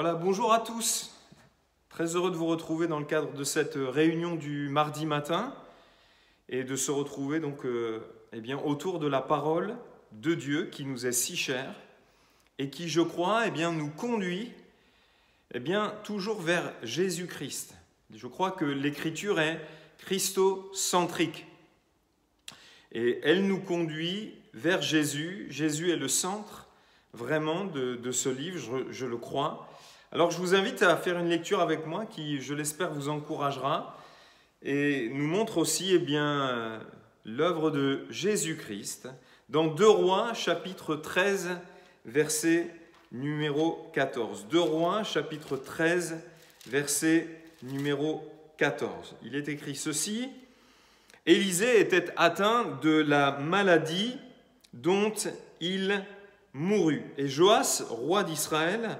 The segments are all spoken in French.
Voilà, bonjour à tous. Très heureux de vous retrouver dans le cadre de cette réunion du mardi matin et de se retrouver donc autour de la parole de Dieu qui nous est si chère et qui, je crois, nous conduit toujours vers Jésus-Christ. Je crois que l'écriture est christocentrique et elle nous conduit vers Jésus. Jésus est le centre vraiment de ce livre, je le crois. Alors je vous invite à faire une lecture avec moi qui, je l'espère, vous encouragera et nous montre aussi l'œuvre de Jésus-Christ dans 2 Rois chapitre 13 verset numéro 14. 2 Rois chapitre 13 verset numéro 14. Il est écrit ceci: Élisée était atteint de la maladie dont il mourut. Et Joas, roi d'Israël,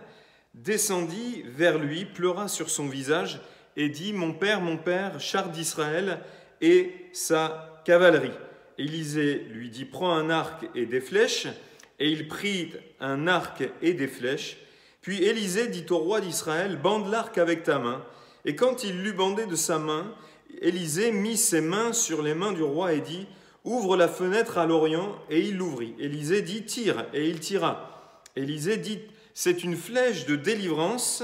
descendit vers lui, pleura sur son visage et dit: mon père, char d'Israël et sa cavalerie. Élisée lui dit: prends un arc et des flèches. Et il prit un arc et des flèches. Puis Élisée dit au roi d'Israël: bande l'arc avec ta main. Et quand il l'eut bandé de sa main, Élisée mit ses mains sur les mains du roi et dit: ouvre la fenêtre à l'orient. Et il l'ouvrit. Élisée dit: tire. Et il tira. Élisée dit: c'est une flèche de délivrance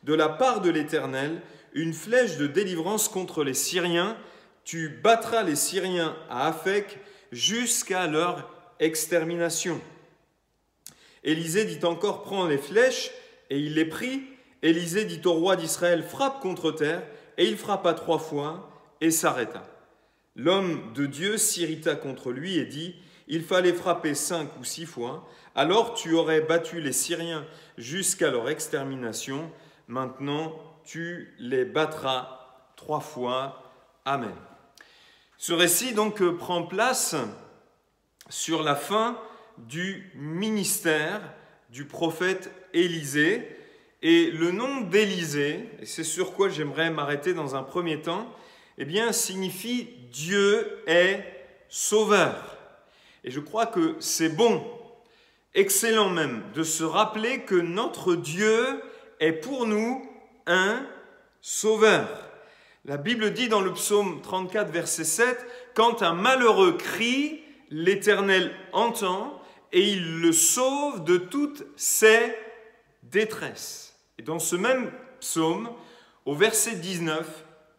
de la part de l'Éternel, une flèche de délivrance contre les Syriens. Tu battras les Syriens à Aphek jusqu'à leur extermination. Élisée dit encore: prends les flèches. Et il les prit. Élisée dit au roi d'Israël: frappe contre terre. Et il frappa 3 fois et s'arrêta. L'homme de Dieu s'irrita contre lui et dit: il fallait frapper 5 ou 6 fois. Alors tu aurais battu les Syriens jusqu'à leur extermination. Maintenant, tu les battras 3 fois. Amen. Ce récit donc prend place sur la fin du ministère du prophète Élisée. Et le nom d'Élisée, et c'est sur quoi j'aimerais m'arrêter dans un premier temps, signifie Dieu est sauveur. Et je crois que c'est bon, excellent même, de se rappeler que notre Dieu est pour nous un sauveur. La Bible dit dans le psaume 34, verset 7, « Quand un malheureux crie, l'Éternel entend et il le sauve de toutes ses détresses. » Et dans ce même psaume, au verset 19,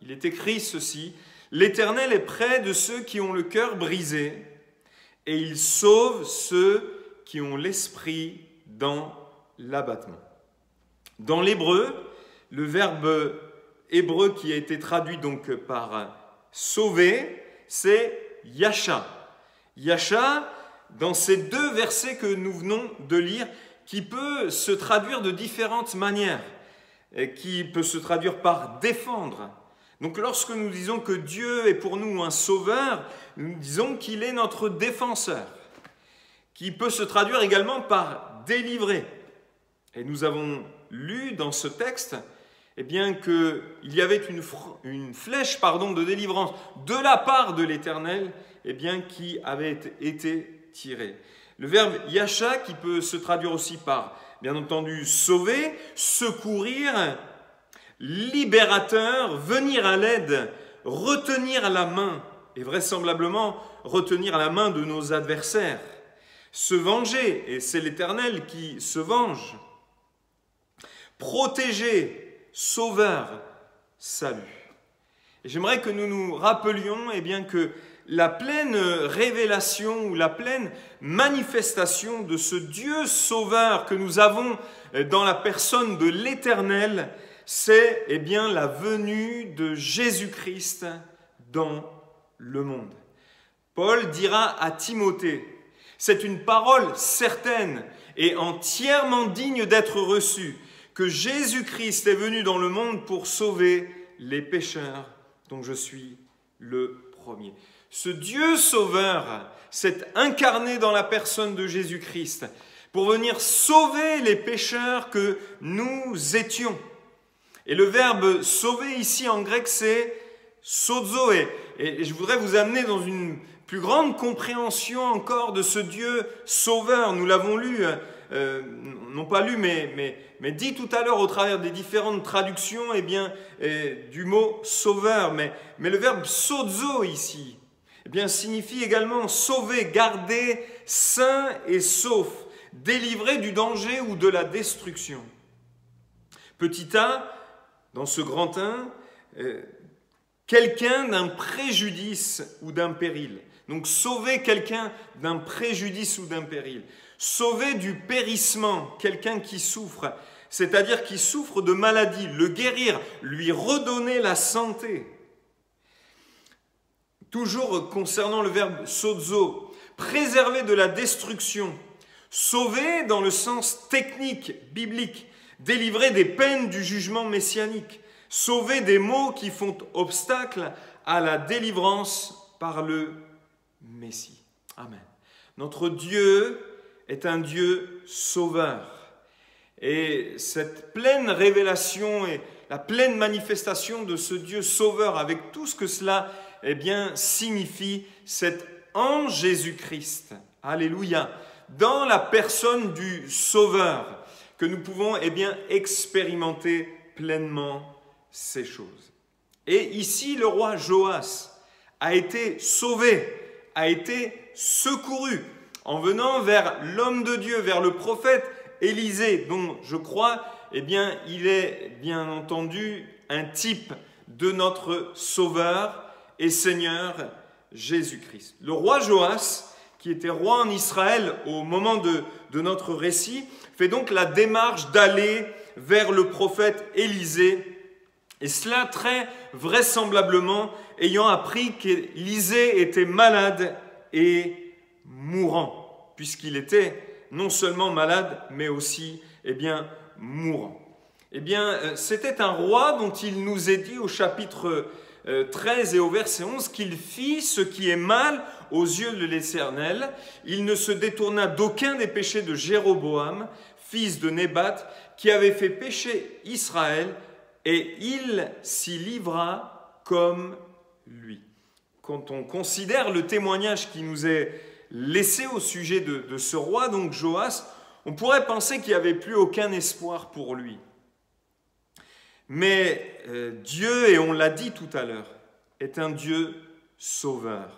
il est écrit ceci: « L'Éternel est près de ceux qui ont le cœur brisé et il sauve ceux qui ont l'esprit dans l'abattement. » Dans l'hébreu, le verbe hébreu qui a été traduit donc par sauver, c'est yasha. Yasha, dans ces 2 versets que nous venons de lire, qui peut se traduire de différentes manières, et qui peut se traduire par défendre. Donc lorsque nous disons que Dieu est pour nous un sauveur, nous disons qu'il est notre défenseur, qui peut se traduire également par délivrer. Et nous avons lu dans ce texte qu'il y avait une flèche de délivrance de la part de l'Éternel qui avait été tirée. Le verbe yasha qui peut se traduire aussi par, bien entendu, sauver, secourir, libérateur, venir à l'aide, retenir la main, et vraisemblablement retenir la main de nos adversaires, se venger, et c'est l'Éternel qui se venge, protéger, sauveur, salut. Et j'aimerais que nous nous rappelions que la pleine révélation ou la pleine manifestation de ce Dieu sauveur que nous avons dans la personne de l'Éternel, c'est la venue de Jésus-Christ dans le monde. Paul dira à Timothée: c'est une parole certaine et entièrement digne d'être reçue, que Jésus-Christ est venu dans le monde pour sauver les pécheurs, dont je suis le premier. Ce Dieu sauveur s'est incarné dans la personne de Jésus-Christ pour venir sauver les pécheurs que nous étions. Et le verbe sauver ici en grec, c'est sozoé. Et je voudrais vous amener dans une plus grande compréhension encore de ce Dieu sauveur. Nous l'avons lu n'ont pas lu, mais dit tout à l'heure au travers des différentes traductions du mot sauveur. Mais le verbe sozo ici signifie également sauver, garder sain et sauf, délivrer du danger ou de la destruction. Petit a, dans ce grand 1, quelqu'un d'un préjudice ou d'un péril. Donc sauver quelqu'un d'un préjudice ou d'un péril. Sauver du périssement, quelqu'un qui souffre, c'est-à-dire qui souffre de maladie, le guérir, lui redonner la santé. Toujours concernant le verbe sozo, préserver de la destruction, sauver dans le sens technique, biblique, délivrer des peines du jugement messianique, sauver des maux qui font obstacle à la délivrance par le Messie. Amen. Notre Dieu est un Dieu sauveur. Et cette pleine révélation et la pleine manifestation de ce Dieu sauveur, avec tout ce que cela signifie, c'est en Jésus-Christ. Alléluia. Dans la personne du Sauveur, que nous pouvons expérimenter pleinement ces choses. Et ici, le roi Joas a été sauvé, a été secouru en venant vers l'homme de Dieu, vers le prophète Élisée, dont je crois, il est bien entendu un type de notre Sauveur et Seigneur Jésus-Christ. Le roi Joas, qui était roi en Israël au moment de notre récit, fait donc la démarche d'aller vers le prophète Élisée, et cela très vraisemblablement ayant appris qu'Élisée était malade et mourant, puisqu'il était non seulement malade, mais aussi mourant. C'était un roi dont il nous est dit au chapitre 13 et au verset 11 qu'il fit ce qui est mal aux yeux de l'Éternel. Il ne se détourna d'aucun des péchés de Jéroboam, fils de Nébat, qui avait fait pécher Israël, et il s'y livra comme lui. Quand on considère le témoignage qui nous est laissé au sujet de ce roi, donc Joas, on pourrait penser qu'il n'y avait plus aucun espoir pour lui. Mais Dieu, et on l'a dit tout à l'heure, est un Dieu sauveur,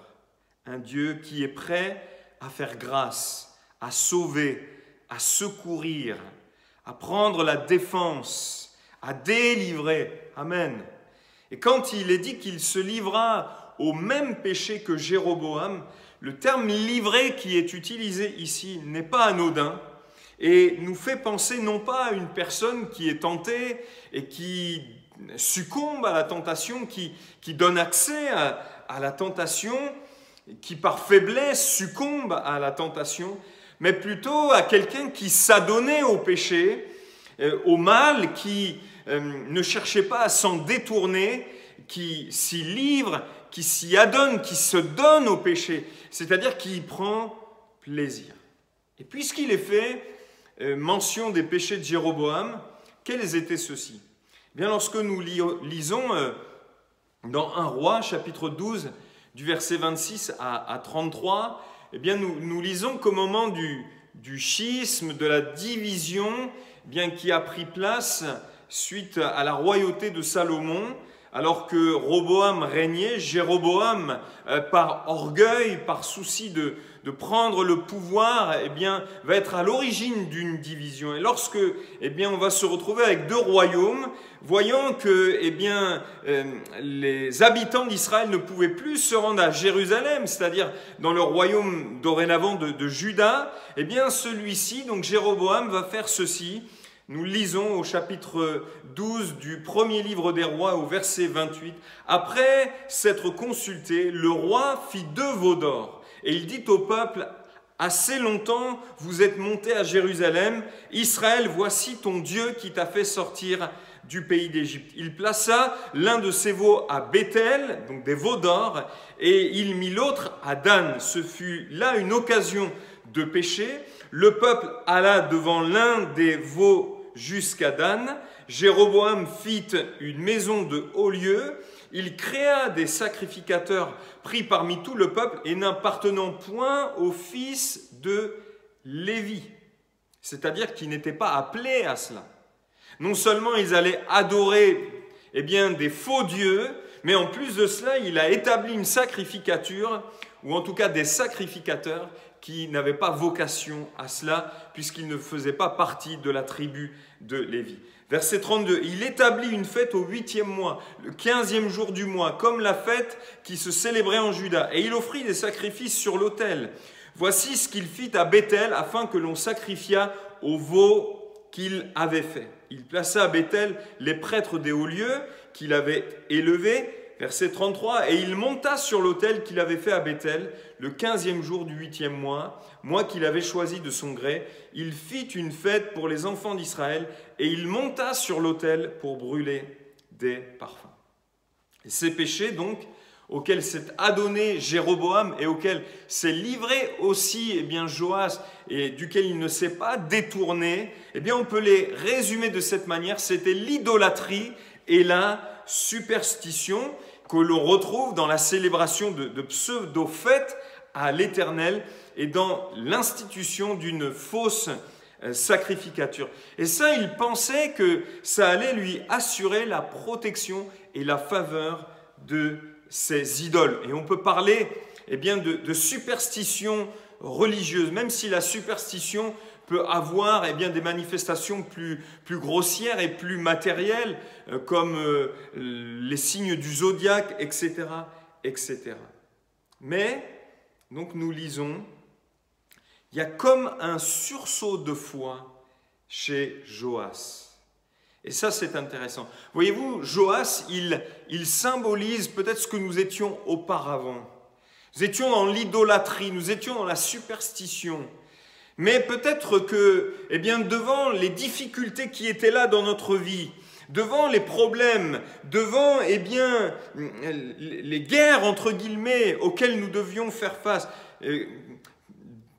un Dieu qui est prêt à faire grâce, à sauver, à secourir, à prendre la défense, à délivrer. Amen. Et quand il est dit qu'il se livra au même péché que Jéroboam, le terme « livrer » qui est utilisé ici n'est pas anodin et nous fait penser non pas à une personne qui est tentée et qui succombe à la tentation, qui donne accès à la tentation, qui par faiblesse succombe à la tentation, mais plutôt à quelqu'un qui s'adonnait au péché, au mal, qui ne cherchait pas à s'en détourner, qui s'y livre, qui s'y adonne, qui se donne au péché, c'est-à-dire qui y prend plaisir. Et puisqu'il est fait mention des péchés de Jéroboam, quels étaient ceux-ci ? Bien, lorsque nous lisons dans 1 Roi, chapitre 12, du verset 26 à 33, nous lisons qu'au moment du schisme, de la division qui a pris place suite à la royauté de Salomon, alors que Roboam régnait, Jéroboam, par orgueil, par souci de prendre le pouvoir, va être à l'origine d'une division. Et lorsque on va se retrouver avec deux royaumes, voyant que les habitants d'Israël ne pouvaient plus se rendre à Jérusalem, c'est-à-dire dans le royaume dorénavant de Juda, celui-ci, donc Jéroboam, va faire ceci. Nous lisons au chapitre 12 du premier livre des rois au verset 28. « Après s'être consulté, le roi fit 2 veaux d'or. Et il dit au peuple, « Assez longtemps vous êtes montés à Jérusalem. Israël, voici ton Dieu qui t'a fait sortir du pays d'Égypte. » Il plaça l'un de ses veaux à Béthel, donc des veaux d'or, et il mit l'autre à Dan. Ce fut là une occasion de péché. Le peuple alla devant l'un des veaux jusqu'à Dan. Jéroboam fit une maison de haut lieu. Il créa des sacrificateurs pris parmi tout le peuple et n'appartenant point aux fils de Lévi. c'est-à-dire qu'ils n'étaient pas appelés à cela. Non seulement ils allaient adorer des faux dieux, mais en plus de cela, il a établi une sacrificature, ou en tout cas des sacrificateurs qui n'avaient pas vocation à cela, puisqu'ils ne faisaient pas partie de la tribu de Lévi. Verset 32, il établit une fête au 8e mois, le 15e jour du mois, comme la fête qui se célébrait en Juda. Et il offrit des sacrifices sur l'autel. Voici ce qu'il fit à Béthel, afin que l'on sacrifiât au veau qu'il avait fait. Il plaça à Béthel les prêtres des hauts lieux qu'il avait élevés. Verset 33, et il monta sur l'autel qu'il avait fait à Béthel, le 15e jour du 8e mois, mois qu'il avait choisi de son gré. Il fit une fête pour les enfants d'Israël, et il monta sur l'autel pour brûler des parfums. Et ces péchés, donc, auxquels s'est adonné Jéroboam, et auxquels s'est livré aussi Joas, et duquel il ne s'est pas détourné, on peut les résumer de cette manière. C'était l'idolâtrie et la superstition que l'on retrouve dans la célébration de pseudo-fêtes à l'Éternel et dans l'institution d'une fausse sacrificature. Et ça, il pensait que ça allait lui assurer la protection et la faveur de ces idoles. Et on peut parler de superstition religieuse, même si la superstition peut avoir des manifestations plus grossières et plus matérielles, comme les signes du zodiaque, etc., etc. Mais, donc nous lisons, il y a comme un sursaut de foi chez Joas. Et ça, c'est intéressant. Voyez-vous, Joas, il symbolise peut-être ce que nous étions auparavant. Nous étions dans l'idolâtrie, nous étions dans la superstition. Mais peut-être que, devant les difficultés qui étaient là dans notre vie, devant les problèmes, devant, les guerres, entre guillemets, auxquelles nous devions faire face,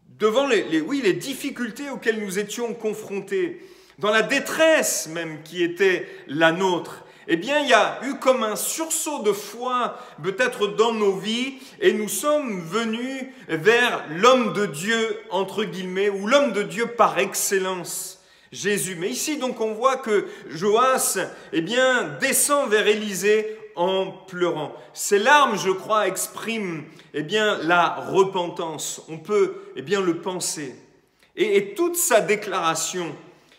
devant les difficultés auxquelles nous étions confrontés, dans la détresse même qui était la nôtre, il y a eu comme un sursaut de foi peut-être dans nos vies et nous sommes venus vers l'homme de Dieu, entre guillemets, ou l'homme de Dieu par excellence, Jésus. Mais ici, donc, on voit que Joas, descend vers Élisée en pleurant. Ces larmes, je crois, expriment, la repentance. On peut, le penser. Et toute sa déclaration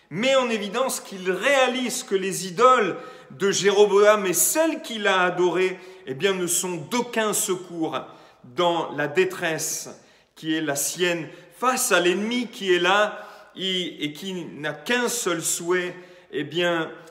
met en évidence qu'il réalise que les idoles de Jéroboam et celles qu'il a adorées, ne sont d'aucun secours dans la détresse qui est la sienne face à l'ennemi qui est là et qui n'a qu'un seul souhait,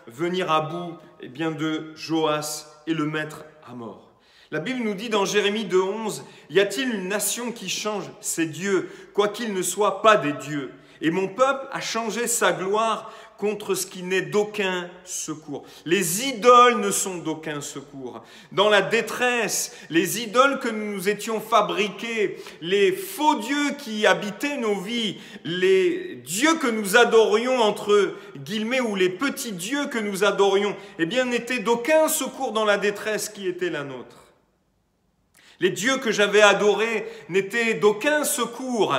venir à bout de Joas et le mettre à mort. La Bible nous dit dans Jérémie 2,11, « Y a-t-il une nation qui change ses dieux, quoiqu'ils ne soient pas des dieux ? Et mon peuple a changé sa gloire contre ce qui n'est d'aucun secours. » Les idoles ne sont d'aucun secours. Dans la détresse, les idoles que nous nous étions fabriquées, les faux dieux qui habitaient nos vies, les dieux que nous adorions entre guillemets ou les petits dieux que nous adorions, n'étaient d'aucun secours dans la détresse qui était la nôtre. Les dieux que j'avais adorés n'étaient d'aucun secours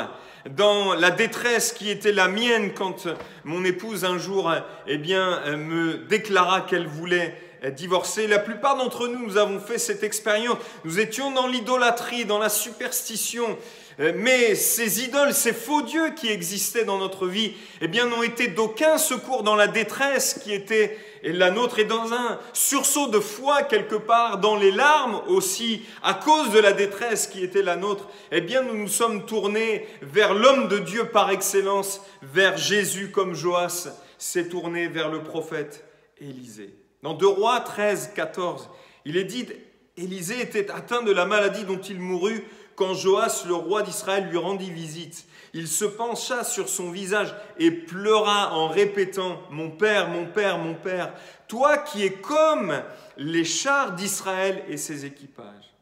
dans la détresse qui était la mienne quand mon épouse un jour me déclara qu'elle voulait divorcer. La plupart d'entre nous, nous avons fait cette expérience. Nous étions dans l'idolâtrie, dans la superstition. Mais ces idoles, ces faux dieux qui existaient dans notre vie, n'ont été d'aucun secours dans la détresse qui était la nôtre et dans un sursaut de foi quelque part, dans les larmes aussi, à cause de la détresse qui était la nôtre, nous nous sommes tournés vers l'homme de Dieu par excellence, vers Jésus comme Joas s'est tourné vers le prophète Élisée. Dans 2 Rois 13, 14, il est dit « Élisée était atteint de la maladie dont il mourut quand Joas, le roi d'Israël, lui rendit visite. Il se pencha sur son visage et pleura en répétant « Mon père, mon père, mon père, toi qui es comme les chars d'Israël et ses équipages. »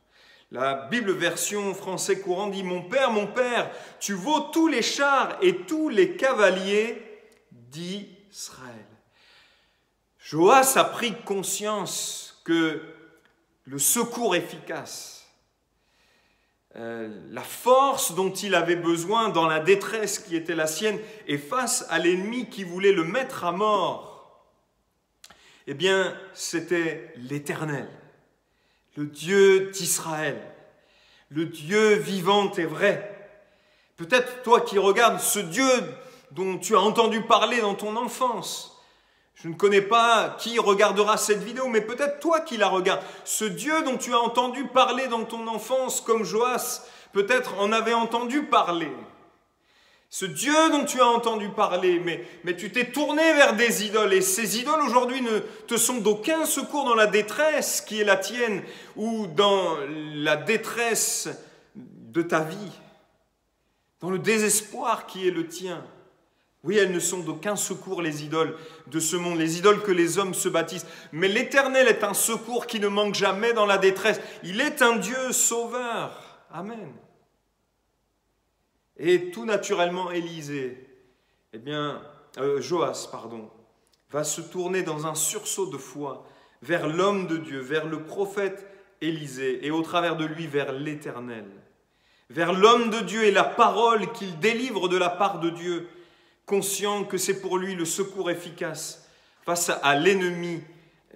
La Bible version français courant dit « Mon père, tu vaux tous les chars et tous les cavaliers d'Israël. » Joas a pris conscience que le secours efficace la force dont il avait besoin dans la détresse qui était la sienne et face à l'ennemi qui voulait le mettre à mort, eh bien, c'était l'Éternel, le Dieu d'Israël, le Dieu vivant et vrai. Peut-être toi qui regardes ce Dieu dont tu as entendu parler dans ton enfance. Je ne connais pas qui regardera cette vidéo, mais peut-être toi qui la regardes. Ce Dieu dont tu as entendu parler dans ton enfance, comme Joas, peut-être en avait entendu parler. Ce Dieu dont tu as entendu parler, mais tu t'es tourné vers des idoles. Et ces idoles aujourd'hui ne te sont d'aucun secours dans la détresse qui est la tienne ou dans la détresse de ta vie, dans le désespoir qui est le tien. Oui, elles ne sont d'aucun secours, les idoles de ce monde, les idoles que les hommes se baptisent. Mais l'Éternel est un secours qui ne manque jamais dans la détresse. Il est un Dieu sauveur. Amen. Et tout naturellement, Joas, va se tourner dans un sursaut de foi vers l'homme de Dieu, vers le prophète Élisée, et au travers de lui vers l'Éternel, vers l'homme de Dieu et la parole qu'il délivre de la part de Dieu, conscient que c'est pour lui le secours efficace face à l'ennemi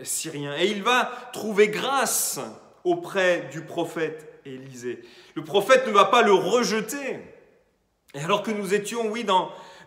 syrien. Et il va trouver grâce auprès du prophète Élisée. Le prophète ne va pas le rejeter. Et alors que nous étions,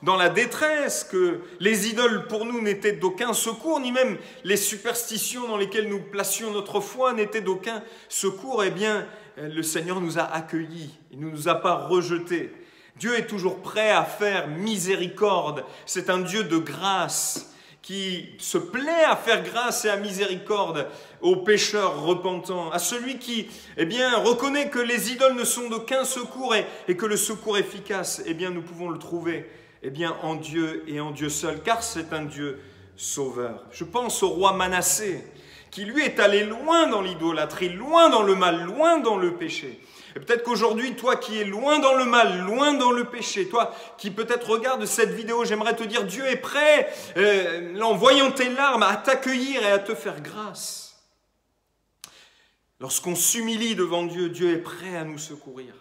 dans la détresse, que les idoles pour nous n'étaient d'aucun secours, ni même les superstitions dans lesquelles nous placions notre foi n'étaient d'aucun secours, eh bien, le Seigneur nous a accueillis, il ne nous a pas rejetés. Dieu est toujours prêt à faire miséricorde. C'est un Dieu de grâce qui se plaît à faire grâce et à miséricorde aux pécheurs repentants, à celui qui reconnaît que les idoles ne sont d'aucun secours et que le secours efficace, nous pouvons le trouver en Dieu et en Dieu seul, car c'est un Dieu sauveur. Je pense au roi Manassé, qui lui est allé loin dans l'idolâtrie, loin dans le mal, loin dans le péché. Et peut-être qu'aujourd'hui, toi qui es loin dans le mal, loin dans le péché, toi qui peut-être regardes cette vidéo, j'aimerais te dire, Dieu est prêt, en voyant tes larmes, à t'accueillir et à te faire grâce. Lorsqu'on s'humilie devant Dieu, Dieu est prêt à nous secourir.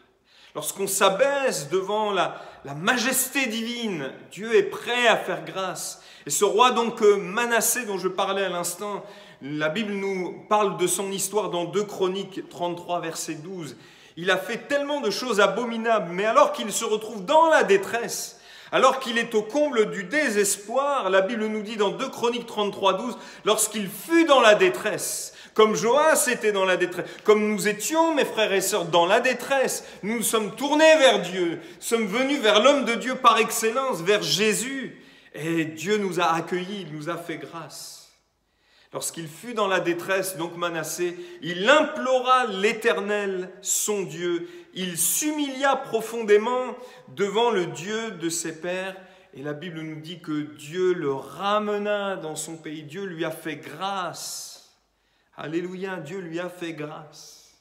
Lorsqu'on s'abaisse devant la majesté divine, Dieu est prêt à faire grâce. Et ce roi donc Manassé dont je parlais à l'instant, la Bible nous parle de son histoire dans 2 Chroniques 33, verset 12. Il a fait tellement de choses abominables, mais alors qu'il se retrouve dans la détresse, alors qu'il est au comble du désespoir, la Bible nous dit dans 2 Chroniques 33, 12, lorsqu'il fut dans la détresse, comme Joas était dans la détresse, comme nous étions, mes frères et sœurs, dans la détresse, nous nous sommes tournés vers Dieu, sommes venus vers l'homme de Dieu par excellence, vers Jésus, et Dieu nous a accueillis, il nous a fait grâce. Lorsqu'il fut dans la détresse, donc Manassé, il implora l'Éternel, son Dieu. Il s'humilia profondément devant le Dieu de ses pères. Et la Bible nous dit que Dieu le ramena dans son pays. Dieu lui a fait grâce. Alléluia, Dieu lui a fait grâce.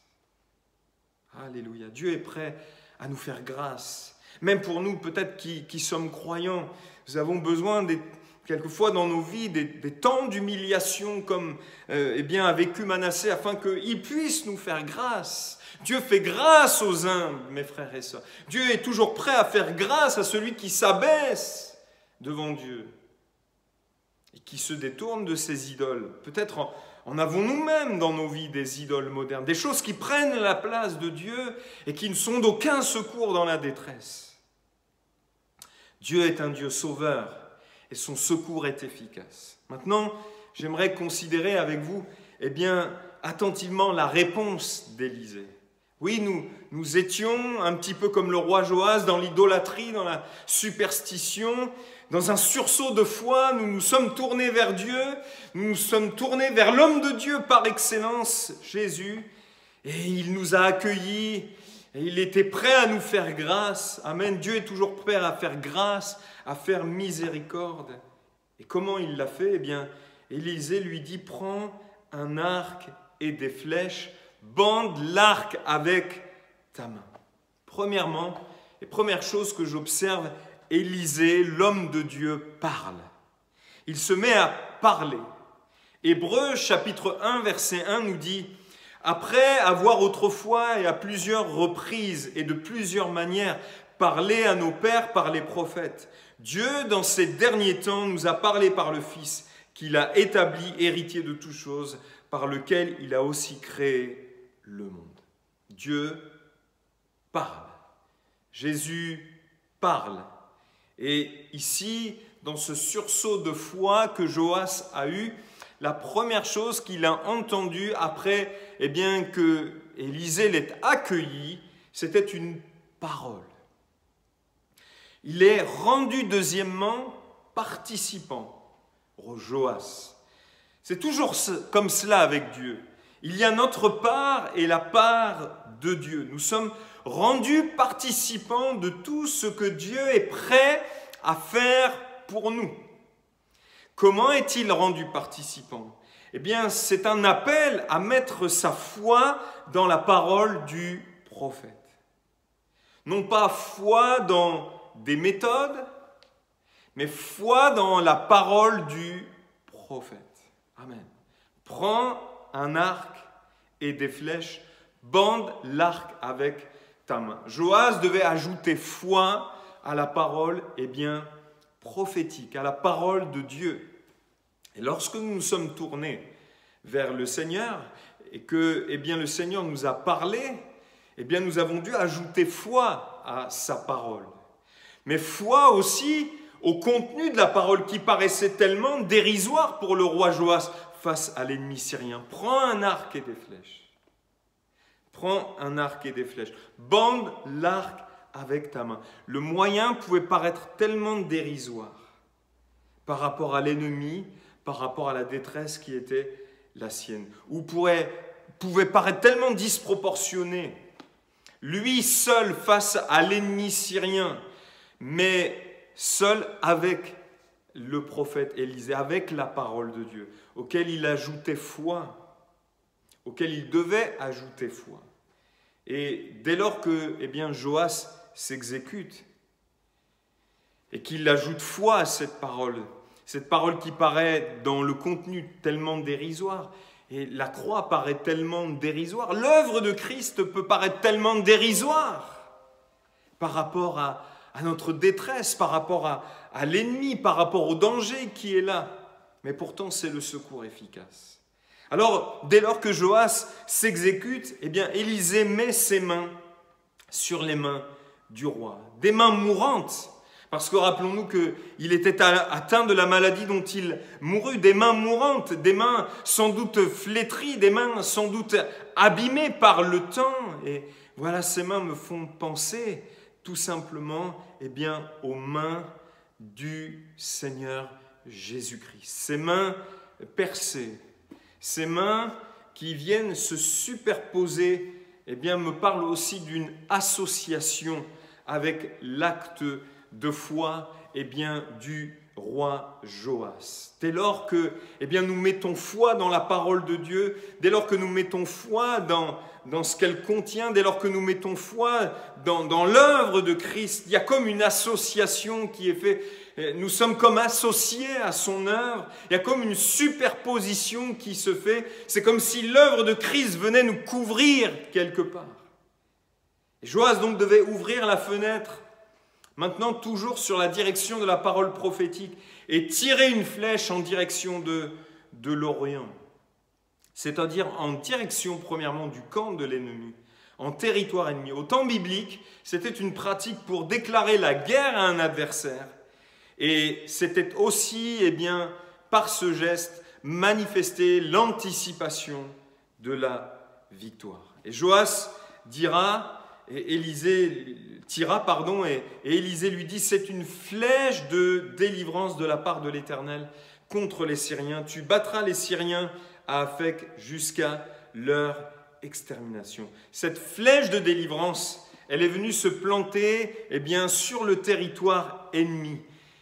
Alléluia, Dieu est prêt à nous faire grâce. Même pour nous, peut-être qui sommes croyants, nous avons besoin quelquefois dans nos vies, des temps d'humiliation comme a vécu Manassé, afin qu'il puisse nous faire grâce. Dieu fait grâce aux humbles, mes frères et sœurs. Dieu est toujours prêt à faire grâce à celui qui s'abaisse devant Dieu et qui se détourne de ses idoles. Peut-être en avons nous-mêmes dans nos vies des idoles modernes, des choses qui prennent la place de Dieu et qui ne sont d'aucun secours dans la détresse. Dieu est un Dieu sauveur. Et son secours est efficace. Maintenant, j'aimerais considérer avec vous, attentivement la réponse d'Élisée. Oui, nous étions un petit peu comme le roi Joas dans l'idolâtrie, dans la superstition, dans un sursaut de foi, nous nous sommes tournés vers Dieu, nous nous sommes tournés vers l'homme de Dieu par excellence, Jésus, et il nous a accueillis, et il était prêt à nous faire grâce. Amen. Dieu est toujours prêt à faire grâce, à faire miséricorde. Et comment il l'a fait ? Élisée lui dit, prends un arc et des flèches, bande l'arc avec ta main. Premièrement, et première chose que j'observe, Élisée, l'homme de Dieu, parle. Il se met à parler. Hébreux chapitre 1, verset 1 nous dit, Après avoir autrefois et à plusieurs reprises et de plusieurs manières parlé à nos pères par les prophètes, Dieu, dans ces derniers temps, nous a parlé par le Fils, qu'il a établi héritier de toutes choses, par lequel il a aussi créé le monde. Dieu parle. Jésus parle. Et ici, dans ce sursaut de foi que Joas a eu, la première chose qu'il a entendue après que Élisée l'ait accueilli, c'était une parole. Il est rendu deuxièmement participant, Joas. C'est toujours comme cela avec Dieu. Il y a notre part et la part de Dieu. Nous sommes rendus participants de tout ce que Dieu est prêt à faire pour nous. Comment est-il rendu participant? C'est un appel à mettre sa foi dans la parole du prophète. Non pas foi dans des méthodes, mais foi dans la parole du prophète. Amen. Prends un arc et des flèches, bande l'arc avec ta main. Joas devait ajouter foi à la parole prophétique, à la parole de Dieu. Et lorsque nous nous sommes tournés vers le Seigneur et que le Seigneur nous a parlé, nous avons dû ajouter foi à sa parole. Mais foi aussi au contenu de la parole qui paraissait tellement dérisoire pour le roi Joas face à l'ennemi syrien. Prends un arc et des flèches. Prends un arc et des flèches. Bande l'arc avec ta main. Le moyen pouvait paraître tellement dérisoire par rapport à l'ennemi, par rapport à la détresse qui était la sienne, ou pouvait paraître tellement disproportionné. Lui seul face à l'ennemi syrien, mais seul avec le prophète Élisée, avec la parole de Dieu, auquel il ajoutait foi, auquel il devait ajouter foi. Et dès lors que Joas s'exécute et qu'il ajoute foi à cette parole qui paraît dans le contenu tellement dérisoire, et la croix paraît tellement dérisoire, l'œuvre de Christ peut paraître tellement dérisoire par rapport à notre détresse, par rapport à l'ennemi, par rapport au danger qui est là. Mais pourtant, c'est le secours efficace. Alors, dès lors que Joas s'exécute, Élisée met ses mains sur les mains du roi. Des mains mourantes, parce que rappelons-nous qu'il était atteint de la maladie dont il mourut. Des mains mourantes, des mains sans doute flétries, des mains sans doute abîmées par le temps. Et voilà, ces mains me font penser tout simplement aux mains du Seigneur Jésus-Christ. Ces mains percées, ces mains qui viennent se superposer, me parlent aussi d'une association avec l'acte de foi du roi Joas. Dès lors que nous mettons foi dans la parole de Dieu, dès lors que nous mettons foi dans ce qu'elle contient, dès lors que nous mettons foi dans l'œuvre de Christ, il y a comme une association qui est faite. Nous sommes comme associés à son œuvre. Il y a comme une superposition qui se fait. C'est comme si l'œuvre de Christ venait nous couvrir quelque part. Et Joas donc devait ouvrir la fenêtre, maintenant toujours sur la direction de la parole prophétique, et tirer une flèche en direction de l'Orient. C'est-à-dire en direction premièrement du camp de l'ennemi, en territoire ennemi. Au temps biblique, c'était une pratique pour déclarer la guerre à un adversaire. Et c'était aussi, par ce geste, manifester l'anticipation de la victoire. Et Joas dira, et Élisée lui dit, c'est une flèche de délivrance de la part de l'Éternel contre les Syriens. Tu battras les Syriens à Aphek jusqu'à leur extermination. Cette flèche de délivrance, elle est venue se planter sur le territoire ennemi.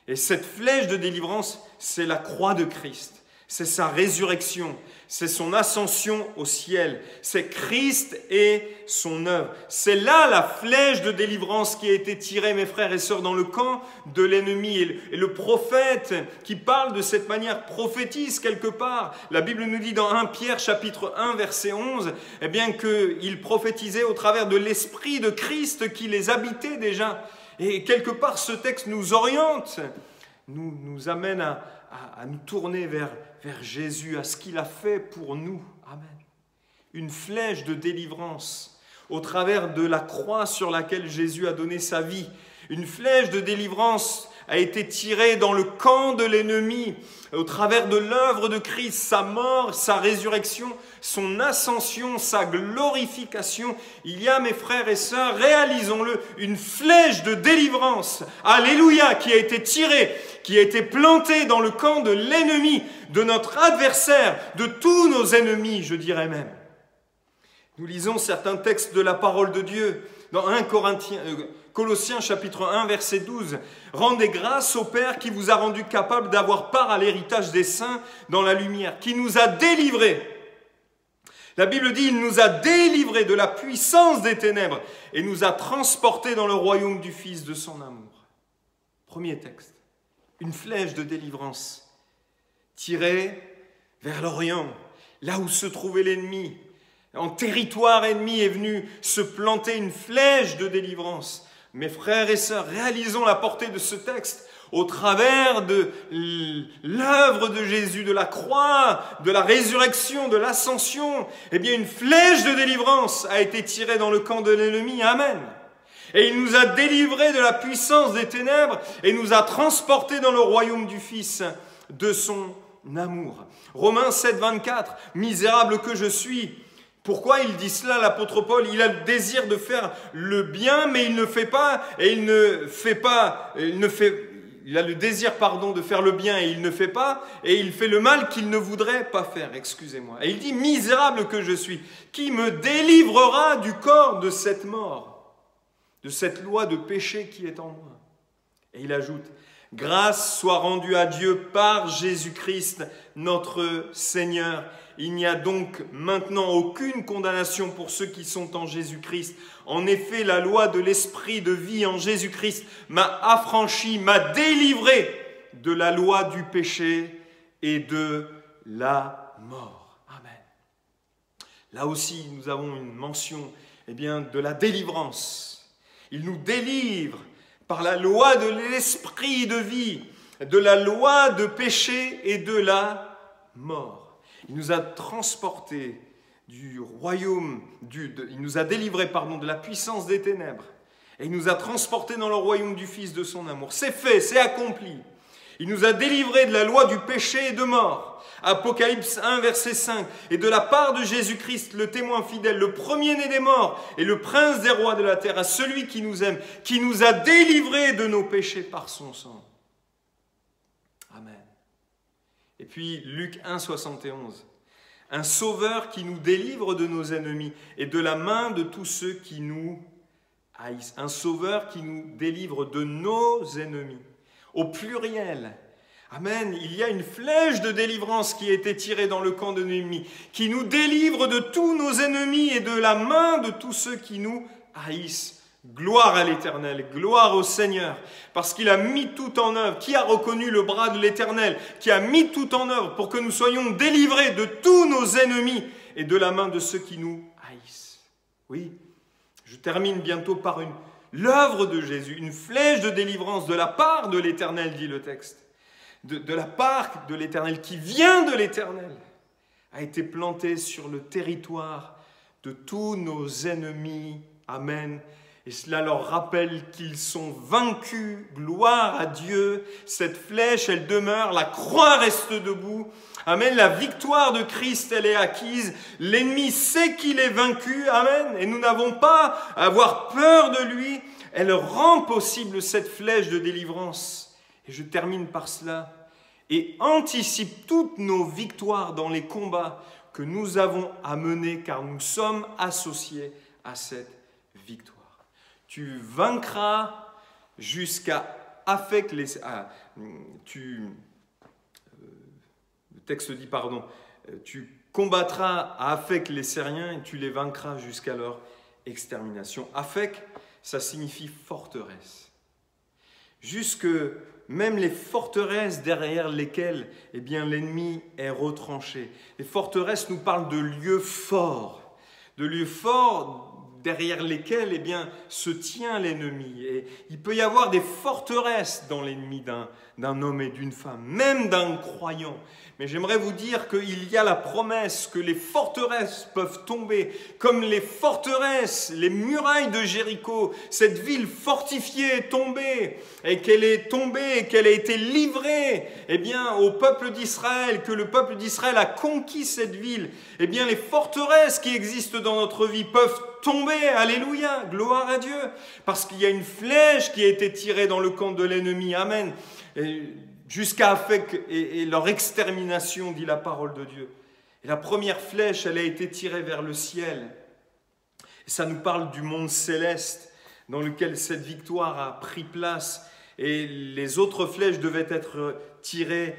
Et cette flèche de délivrance, c'est la croix de Christ. C'est sa résurrection, c'est son ascension au ciel, c'est Christ et son œuvre. C'est là la flèche de délivrance qui a été tirée, mes frères et sœurs, dans le camp de l'ennemi. Et le prophète qui parle de cette manière prophétise quelque part. La Bible nous dit dans 1 Pierre chapitre 1 verset 11, eh bien qu'il prophétisait au travers de l'esprit de Christ qui les habitait déjà. Et quelque part ce texte nous oriente, nous amène à nous tourner vers Jésus, à ce qu'il a fait pour nous. Amen. Une flèche de délivrance au travers de la croix sur laquelle Jésus a donné sa vie. Une flèche de délivrance a été tirée dans le camp de l'ennemi au travers de l'œuvre de Christ, sa mort, sa résurrection, son ascension, sa glorification. Il y a, mes frères et sœurs, réalisons-le, une flèche de délivrance, alléluia, qui a été tirée, qui a été plantée dans le camp de l'ennemi, de notre adversaire, de tous nos ennemis, je dirais même. Nous lisons certains textes de la parole de Dieu dans Colossiens chapitre 1 verset 12. « Rendez grâce au Père qui vous a rendu capable d'avoir part à l'héritage des saints dans la lumière, qui nous a délivrés. » La Bible dit « Il nous a délivrés de la puissance des ténèbres et nous a transportés dans le royaume du Fils de son amour. » Premier texte. Une flèche de délivrance tirée vers l'Orient, là où se trouvait l'ennemi. En territoire ennemi est venue se planter une flèche de délivrance. Mes frères et sœurs, réalisons la portée de ce texte au travers de l'œuvre de Jésus, de la croix, de la résurrection, de l'ascension. Eh bien, une flèche de délivrance a été tirée dans le camp de l'ennemi. Amen. Et il nous a délivrés de la puissance des ténèbres et nous a transportés dans le royaume du Fils de son amour. Romains 7, 24. « Misérable que je suis ». Pourquoi il dit cela, l'apôtre Paul? Il a le désir de faire le bien, mais il ne fait pas, et il a le désir, de faire le bien, et il ne fait pas, et il fait le mal qu'il ne voudrait pas faire, excusez-moi. Et il dit, misérable que je suis, qui me délivrera du corps de cette mort, de cette loi de péché qui est en moi? Et il ajoute, grâce soit rendue à Dieu par Jésus-Christ, notre Seigneur. Il n'y a donc maintenant aucune condamnation pour ceux qui sont en Jésus-Christ. En effet, la loi de l'esprit de vie en Jésus-Christ m'a affranchi, m'a délivré de la loi du péché et de la mort. Amen. Là aussi, nous avons une mention de la délivrance. Il nous délivre par la loi de l'esprit de vie, de la loi de péché et de la mort. Il nous a transportés du royaume, il nous a délivrés de la puissance des ténèbres et il nous a transportés dans le royaume du Fils de son amour. C'est fait, c'est accompli. Il nous a délivrés de la loi du péché et de mort. Apocalypse 1, verset 5. Et de la part de Jésus-Christ, le témoin fidèle, le premier-né des morts et le prince des rois de la terre, à celui qui nous aime, qui nous a délivrés de nos péchés par son sang. Amen. Et puis Luc 1, 71. Un sauveur qui nous délivre de nos ennemis et de la main de tous ceux qui nous haïssent. Un sauveur qui nous délivre de nos ennemis. Au pluriel. Amen. Il y a une flèche de délivrance qui a été tirée dans le camp de l'ennemi, qui nous délivre de tous nos ennemis et de la main de tous ceux qui nous haïssent. Gloire à l'Éternel, gloire au Seigneur, parce qu'il a mis tout en œuvre. Qui a reconnu le bras de l'Éternel? Qui a mis tout en œuvre pour que nous soyons délivrés de tous nos ennemis et de la main de ceux qui nous haïssent. Oui, je termine bientôt par l'œuvre de Jésus, une flèche de délivrance de la part de l'Éternel, dit le texte. De la part de l'Éternel, qui vient de l'Éternel, a été plantée sur le territoire de tous nos ennemis. Amen. Et cela leur rappelle qu'ils sont vaincus. Gloire à Dieu. Cette flèche, elle demeure. La croix reste debout. Amen. La victoire de Christ, elle est acquise. L'ennemi sait qu'il est vaincu. Amen. Et nous n'avons pas à avoir peur de lui. Elle rend possible cette flèche de délivrance. Et je termine par cela. Et anticipe toutes nos victoires dans les combats que nous avons à mener, car nous sommes associés à cette victoire. Tu vaincras texte dit, pardon, tu combattras à Aphek les Syriens et tu les vaincras jusqu'à leur extermination. Aphek, ça signifie forteresse. Jusque même les forteresses derrière lesquelles l'ennemi est retranché. Les forteresses nous parlent de lieux forts derrière lesquels se tient l'ennemi. Et il peut y avoir des forteresses dans l'ennemi d'un homme et d'une femme, même d'un croyant. Mais j'aimerais vous dire qu'il y a la promesse que les forteresses peuvent tomber, comme les forteresses, les murailles de Jéricho. Cette ville fortifiée est tombée, et qu'elle est tombée, et qu'elle a été livrée au peuple d'Israël, que le peuple d'Israël a conquis cette ville. Les forteresses qui existent dans notre vie peuvent tomber, alléluia, gloire à Dieu, parce qu'il y a une flèche qui a été tirée dans le camp de l'ennemi, amen, jusqu'à Aphek et leur extermination, dit la parole de Dieu. Et la première flèche, elle a été tirée vers le ciel. Et ça nous parle du monde céleste, dans lequel cette victoire a pris place, et les autres flèches devaient être tirées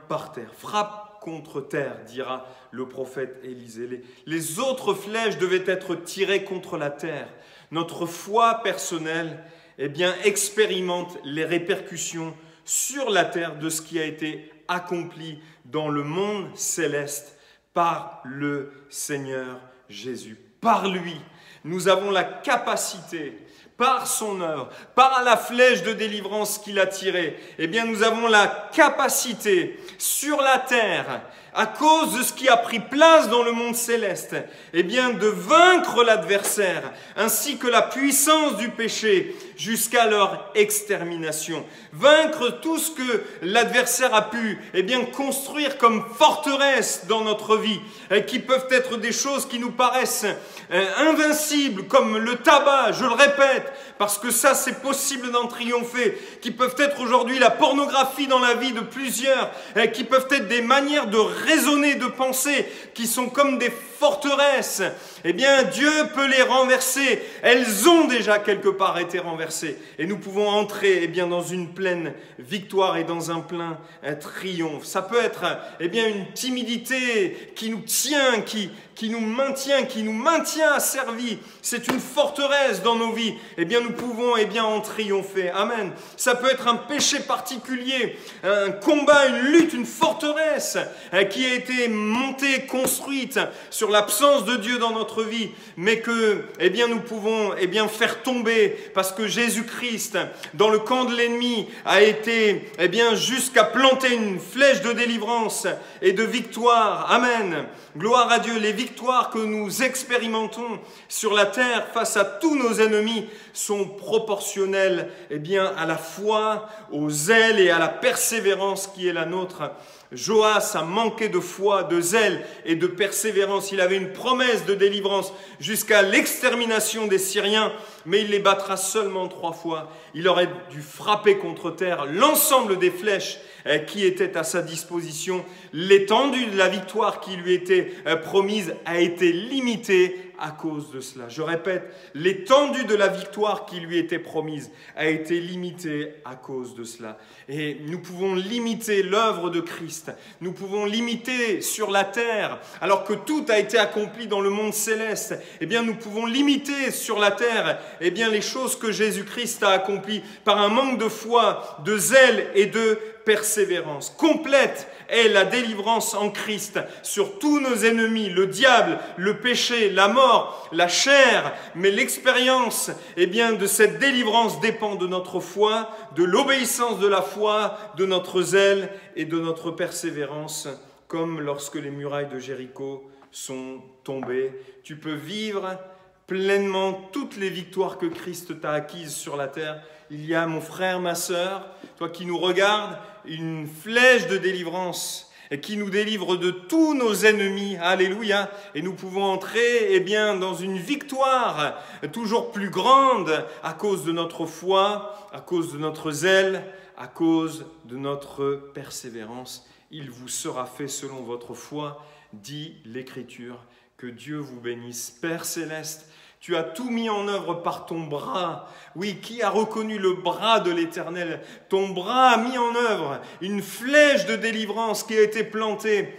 par terre. Frappe contre terre, dira le prophète Élisée. Les autres flèches devaient être tirées contre la terre. Notre foi personnelle expérimente les répercussions sur la terre de ce qui a été accompli dans le monde céleste par le Seigneur Jésus. Par lui, nous avons la capacité, par son œuvre, par la flèche de délivrance qu'il a tirée, nous avons la capacité sur la terre, à cause de ce qui a pris place dans le monde céleste, de vaincre l'adversaire, ainsi que la puissance du péché, jusqu'à leur extermination. Vaincre tout ce que l'adversaire a pu construire comme forteresse dans notre vie, qui peuvent être des choses qui nous paraissent invincibles, comme le tabac, je le répète, parce que ça c'est possible d'en triompher, qui peuvent être aujourd'hui la pornographie dans la vie de plusieurs, qui peuvent être des manières de raisonner, de penser, qui sont comme des forteresses. Dieu peut les renverser. Elles ont déjà quelque part été renversées. Et nous pouvons entrer dans une pleine victoire et dans un plein triomphe. Ça peut être une timidité qui nous tient, qui nous maintient asservis. C'est une forteresse dans nos vies. Nous pouvons en triompher. Amen. Ça peut être un péché particulier, un combat, une lutte, une forteresse qui a été montée, construite sur l'absence de Dieu dans notre vie, mais que nous pouvons faire tomber, parce que Jésus-Christ, dans le camp de l'ennemi, a été jusqu'à planter une flèche de délivrance et de victoire. Amen. Gloire à Dieu. Les victoires que nous expérimentons sur la terre face à tous nos ennemis sont proportionnelles à la foi, au zèle et à la persévérance qui est la nôtre. Joas a manqué de foi, de zèle et de persévérance. Il avait une promesse de délivrance jusqu'à l'extermination des Syriens, mais il les battra seulement 3 fois. Il aurait dû frapper contre terre l'ensemble des flèches qui étaient à sa disposition. L'étendue de la victoire qui lui était promise a été limitée à cause de cela. Je répète, l'étendue de la victoire qui lui était promise a été limitée à cause de cela. Et nous pouvons limiter l'œuvre de Christ. Nous pouvons limiter sur la terre, alors que tout a été accompli dans le monde céleste. Nous pouvons limiter sur la terre les choses que Jésus-Christ a accomplies par un manque de foi, de zèle et de persévérance. Complète est la délivrance en Christ sur tous nos ennemis, le diable, le péché, la mort, la chair. Mais l'expérience de cette délivrance dépend de notre foi, de l'obéissance de la foi, de notre zèle et de notre persévérance, comme lorsque les murailles de Jéricho sont tombées. Tu peux vivre pleinement toutes les victoires que Christ t'a acquises sur la terre. Il y a, mon frère, ma sœur, toi qui nous regardes, une flèche de délivrance et qui nous délivre de tous nos ennemis. Alléluia. Et nous pouvons entrer dans une victoire toujours plus grande à cause de notre foi, à cause de notre zèle, à cause de notre persévérance. Il vous sera fait selon votre foi, dit l'Écriture. Que Dieu vous bénisse. Père céleste, Tu as tout mis en œuvre par ton bras. Oui, qui a reconnu le bras de l'Éternel? Ton bras a mis en œuvre une flèche de délivrance qui a été plantée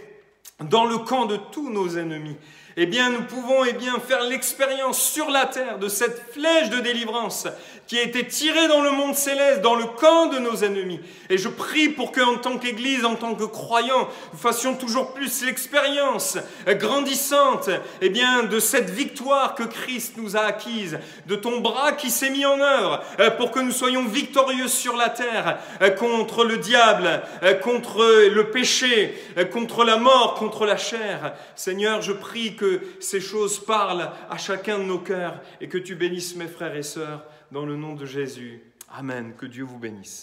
dans le camp de tous nos ennemis. Eh bien, nous pouvons faire l'expérience sur la terre de cette flèche de délivrance qui a été tirée dans le monde céleste, dans le camp de nos ennemis. Et je prie pour qu'en tant qu'Église, en tant que croyants, nous fassions toujours plus l'expérience grandissante de cette victoire que Christ nous a acquise, de ton bras qui s'est mis en œuvre pour que nous soyons victorieux sur la terre contre le diable, contre le péché, contre la mort, contre la chair. Seigneur, je prie que ces choses parlent à chacun de nos cœurs et que tu bénisses mes frères et sœurs dans le nom de Jésus. Amen. Que Dieu vous bénisse.